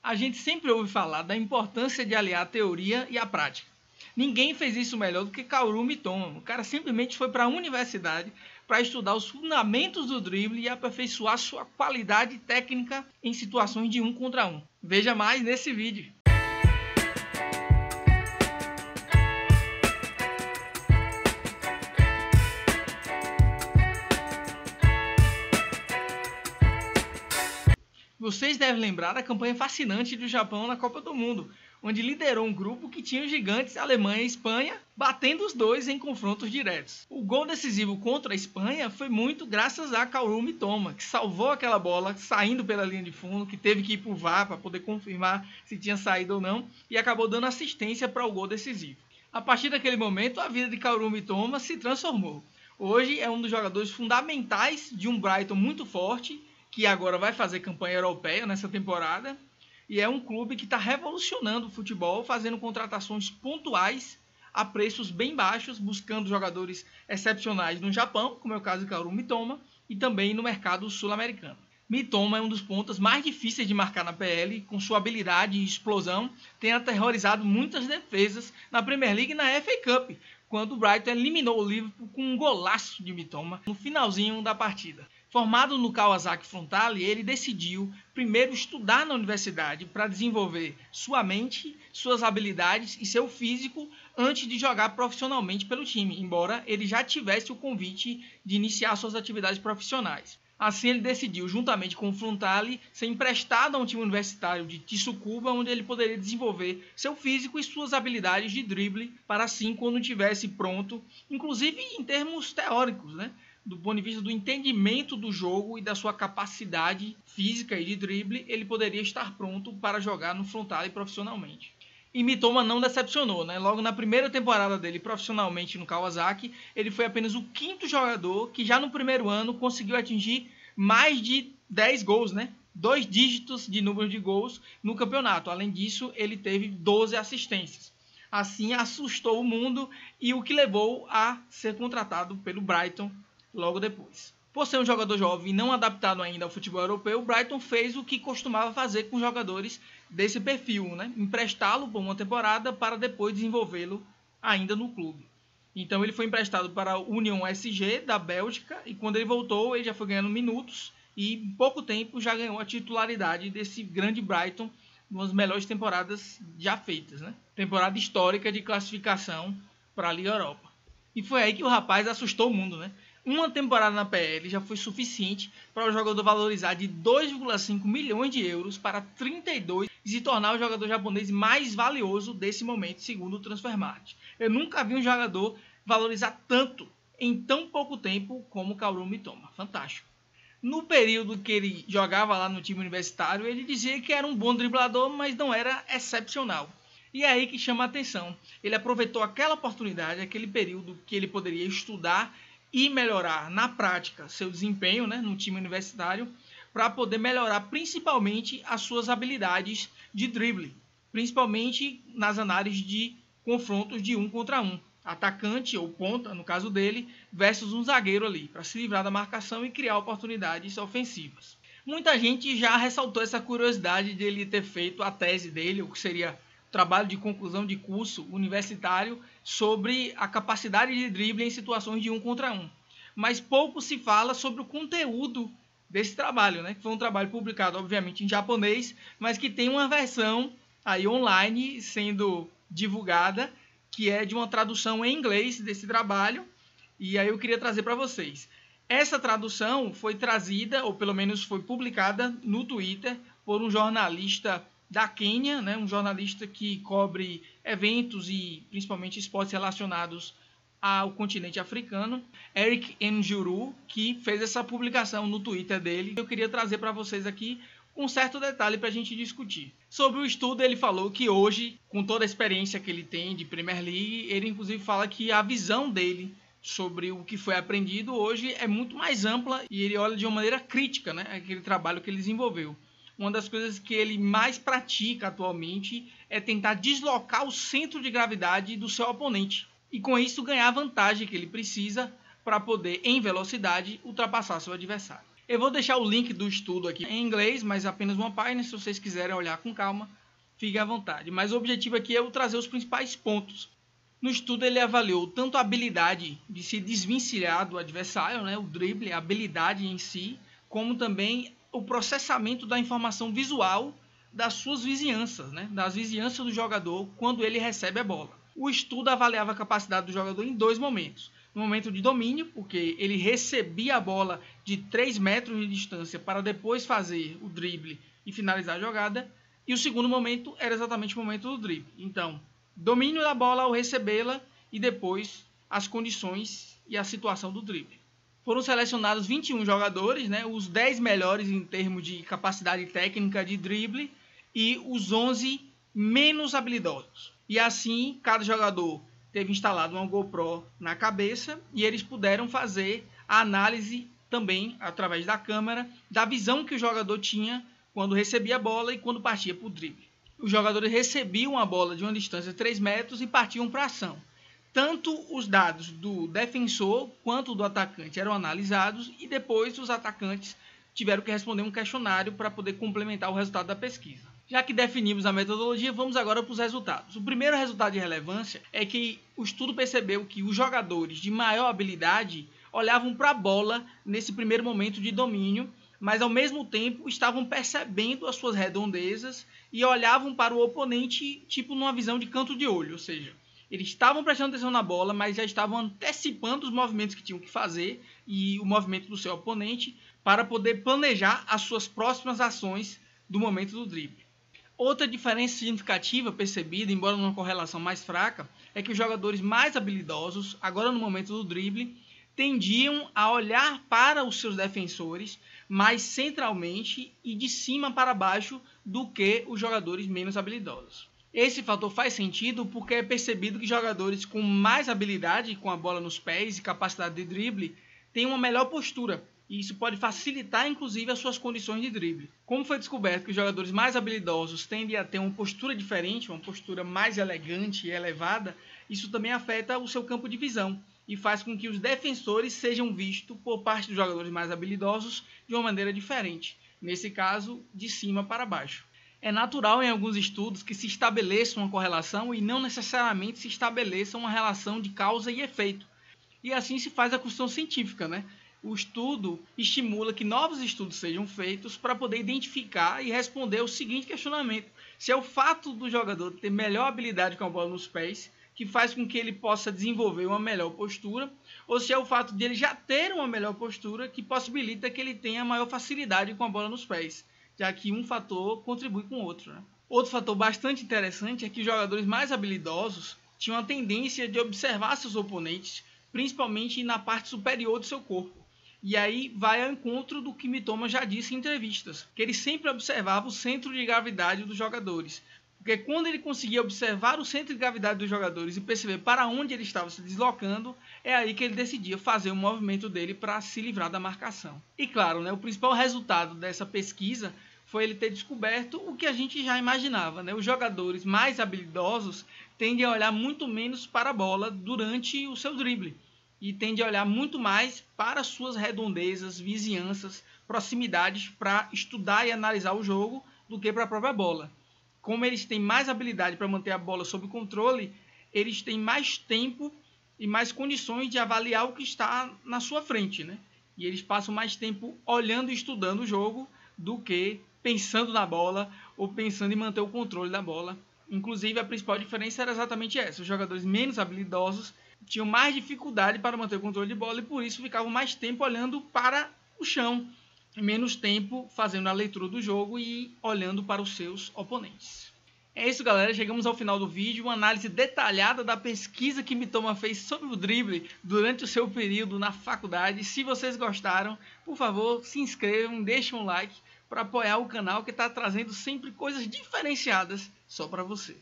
A gente sempre ouve falar da importância de aliar a teoria e a prática. Ninguém fez isso melhor do que Kaoru Mitoma. O cara simplesmente foi para a universidade para estudar os fundamentos do drible e aperfeiçoar sua qualidade técnica em situações de 1 contra 1. Veja mais nesse vídeo. Vocês devem lembrar da campanha fascinante do Japão na Copa do Mundo, onde liderou um grupo que tinha os gigantes Alemanha e Espanha, batendo os dois em confrontos diretos. O gol decisivo contra a Espanha foi muito graças a Kaoru Mitoma, que salvou aquela bola saindo pela linha de fundo, que teve que ir para o VAR para poder confirmar se tinha saído ou não, e acabou dando assistência para o gol decisivo. A partir daquele momento, a vida de Kaoru Mitoma se transformou. Hoje é um dos jogadores fundamentais de um Brighton muito forte, que agora vai fazer campanha europeia nessa temporada, e é um clube que está revolucionando o futebol, fazendo contratações pontuais a preços bem baixos, buscando jogadores excepcionais no Japão, como é o caso de Kaoru Mitoma, e também no mercado sul-americano. Mitoma é um dos pontas mais difíceis de marcar na PL, com sua habilidade e explosão, tem aterrorizado muitas defesas na Premier League e na FA Cup, quando o Brighton eliminou o Liverpool com um golaço de Mitoma no finalzinho da partida. Formado no Kawasaki Frontale, ele decidiu primeiro estudar na universidade para desenvolver sua mente, suas habilidades e seu físico antes de jogar profissionalmente pelo time, embora ele já tivesse o convite de iniciar suas atividades profissionais. Assim, ele decidiu, juntamente com o Frontale, ser emprestado a um time universitário de Tsukuba, onde ele poderia desenvolver seu físico e suas habilidades de drible para assim, quando estivesse pronto, inclusive em termos teóricos, do ponto de vista do entendimento do jogo e da sua capacidade física e de drible, ele poderia estar pronto para jogar no Frontale profissionalmente. E Mitoma não decepcionou, Logo na primeira temporada dele profissionalmente no Kawasaki, ele foi apenas o 5º jogador que já no primeiro ano conseguiu atingir mais de 10 gols, 2 dígitos de número de gols no campeonato. Além disso, ele teve 12 assistências. Assim, assustou o mundo e o que levou a ser contratado pelo Brighton logo depois. Por ser um jogador jovem e não adaptado ainda ao futebol europeu, o Brighton fez o que costumava fazer com jogadores desse perfil, emprestá-lo por uma temporada para depois desenvolvê-lo ainda no clube. Então ele foi emprestado para a Union SG da Bélgica e quando ele voltou ele já foi ganhando minutos e em pouco tempo já ganhou a titularidade desse grande Brighton, uma das melhores temporadas já feitas, Temporada histórica de classificação para a Liga Europa. E foi aí que o rapaz assustou o mundo, Uma temporada na PL já foi suficiente para o jogador valorizar de 2,5 milhões de euros para 32 e se tornar o jogador japonês mais valioso desse momento, segundo o Transfermarkt. Eu nunca vi um jogador valorizar tanto em tão pouco tempo como o Kaoru Mitoma. Fantástico. No período que ele jogava lá no time universitário, ele dizia que era um bom driblador, mas não era excepcional. E é aí que chama a atenção. Ele aproveitou aquela oportunidade, aquele período que ele poderia estudar e melhorar na prática seu desempenho no time universitário para poder melhorar principalmente as suas habilidades de drible, principalmente nas análises de confrontos de 1 contra 1, atacante ou ponta, no caso dele, versus um zagueiro ali, para se livrar da marcação e criar oportunidades ofensivas. Muita gente já ressaltou essa curiosidade de ele ter feito a tese dele, o que seria trabalho de conclusão de curso universitário sobre a capacidade de drible em situações de 1 contra 1. Mas pouco se fala sobre o conteúdo desse trabalho, que foi um trabalho publicado, obviamente, em japonês, mas que tem uma versão aí online sendo divulgada, que é de uma tradução em inglês desse trabalho, e aí eu queria trazer para vocês. Essa tradução foi trazida, ou pelo menos foi publicada no Twitter, por um jornalista da Quênia, um jornalista que cobre eventos e principalmente esportes relacionados ao continente africano, Eric Njuru, que fez essa publicação no Twitter dele. Eu queria trazer para vocês aqui um certo detalhe para a gente discutir. Sobre o estudo, ele falou que hoje, com toda a experiência que ele tem de Premier League, ele inclusive fala que a visão dele sobre o que foi aprendido hoje é muito mais ampla e ele olha de uma maneira crítica, aquele trabalho que ele desenvolveu. Uma das coisas que ele mais pratica atualmente é tentar deslocar o centro de gravidade do seu oponente e com isso ganhar a vantagem que ele precisa para poder, em velocidade, ultrapassar seu adversário. Eu vou deixar o link do estudo aqui em inglês, mas apenas uma página, se vocês quiserem olhar com calma, fiquem à vontade. Mas o objetivo aqui é eu trazer os principais pontos. No estudo ele avaliou tanto a habilidade de se desvencilhar do adversário, né, o drible, a habilidade em si, como também o processamento da informação visual das suas vizinhanças, né, das vizinhanças do jogador quando ele recebe a bola. O estudo avaliava a capacidade do jogador em 2 momentos. No momento de domínio, porque ele recebia a bola de 3 metros de distância para depois fazer o drible e finalizar a jogada. E o segundo momento era exatamente o momento do drible. Então, domínio da bola ao recebê-la e depois as condições e a situação do drible. Foram selecionados 21 jogadores, né, os 10 melhores em termos de capacidade técnica de drible e os 11 menos habilidosos. E assim, cada jogador teve instalado uma GoPro na cabeça e eles puderam fazer a análise também, através da câmera, da visão que o jogador tinha quando recebia a bola e quando partia para o drible. Os jogadores recebiam a bola de uma distância de 3 metros e partiam para a ação. Tanto os dados do defensor quanto do atacante eram analisados e depois os atacantes tiveram que responder um questionário para poder complementar o resultado da pesquisa. Já que definimos a metodologia, vamos agora para os resultados. O primeiro resultado de relevância é que o estudo percebeu que os jogadores de maior habilidade olhavam para a bola nesse primeiro momento de domínio, mas ao mesmo tempo estavam percebendo as suas redondezas e olhavam para o oponente tipo numa visão de canto de olho, ou seja, eles estavam prestando atenção na bola, mas já estavam antecipando os movimentos que tinham que fazer e o movimento do seu oponente para poder planejar as suas próximas ações do momento do drible. Outra diferença significativa percebida, embora numa correlação mais fraca, é que os jogadores mais habilidosos, agora no momento do drible, tendiam a olhar para os seus defensores mais centralmente e de cima para baixo do que os jogadores menos habilidosos. Esse fator faz sentido porque é percebido que jogadores com mais habilidade com a bola nos pés e capacidade de drible têm uma melhor postura, e isso pode facilitar inclusive as suas condições de drible. Como foi descoberto que os jogadores mais habilidosos tendem a ter uma postura diferente, uma postura mais elegante e elevada, isso também afeta o seu campo de visão e faz com que os defensores sejam vistos por parte dos jogadores mais habilidosos de uma maneira diferente, nesse caso de cima para baixo. É natural em alguns estudos que se estabeleça uma correlação e não necessariamente se estabeleça uma relação de causa e efeito. E assim se faz a construção científica, né? O estudo estimula que novos estudos sejam feitos para poder identificar e responder o seguinte questionamento: se é o fato do jogador ter melhor habilidade com a bola nos pés que faz com que ele possa desenvolver uma melhor postura, ou se é o fato de ele já ter uma melhor postura que possibilita que ele tenha maior facilidade com a bola nos pés, já que um fator contribui com o outro, né? Outro fator bastante interessante é que os jogadores mais habilidosos tinham a tendência de observar seus oponentes, principalmente na parte superior do seu corpo. E aí vai ao encontro do que Mitoma já disse em entrevistas, que ele sempre observava o centro de gravidade dos jogadores. Porque quando ele conseguia observar o centro de gravidade dos jogadores e perceber para onde ele estava se deslocando, é aí que ele decidia fazer o movimento dele para se livrar da marcação. E claro, né, o principal resultado dessa pesquisa foi ele ter descoberto o que a gente já imaginava, né? Os jogadores mais habilidosos tendem a olhar muito menos para a bola durante o seu drible e tendem a olhar muito mais para suas redondezas, vizinhanças, proximidades para estudar e analisar o jogo do que para a própria bola. Como eles têm mais habilidade para manter a bola sob controle, eles têm mais tempo e mais condições de avaliar o que está na sua frente, né? E eles passam mais tempo olhando e estudando o jogo do que pensando na bola ou pensando em manter o controle da bola. Inclusive, a principal diferença era exatamente essa: os jogadores menos habilidosos tinham mais dificuldade para manter o controle de bola e por isso ficavam mais tempo olhando para o chão, menos tempo fazendo a leitura do jogo e olhando para os seus oponentes. É isso, galera, chegamos ao final do vídeo, uma análise detalhada da pesquisa que Mitoma fez sobre o drible durante o seu período na faculdade. Se vocês gostaram, por favor, se inscrevam, deixem um like para apoiar o canal que está trazendo sempre coisas diferenciadas só para você.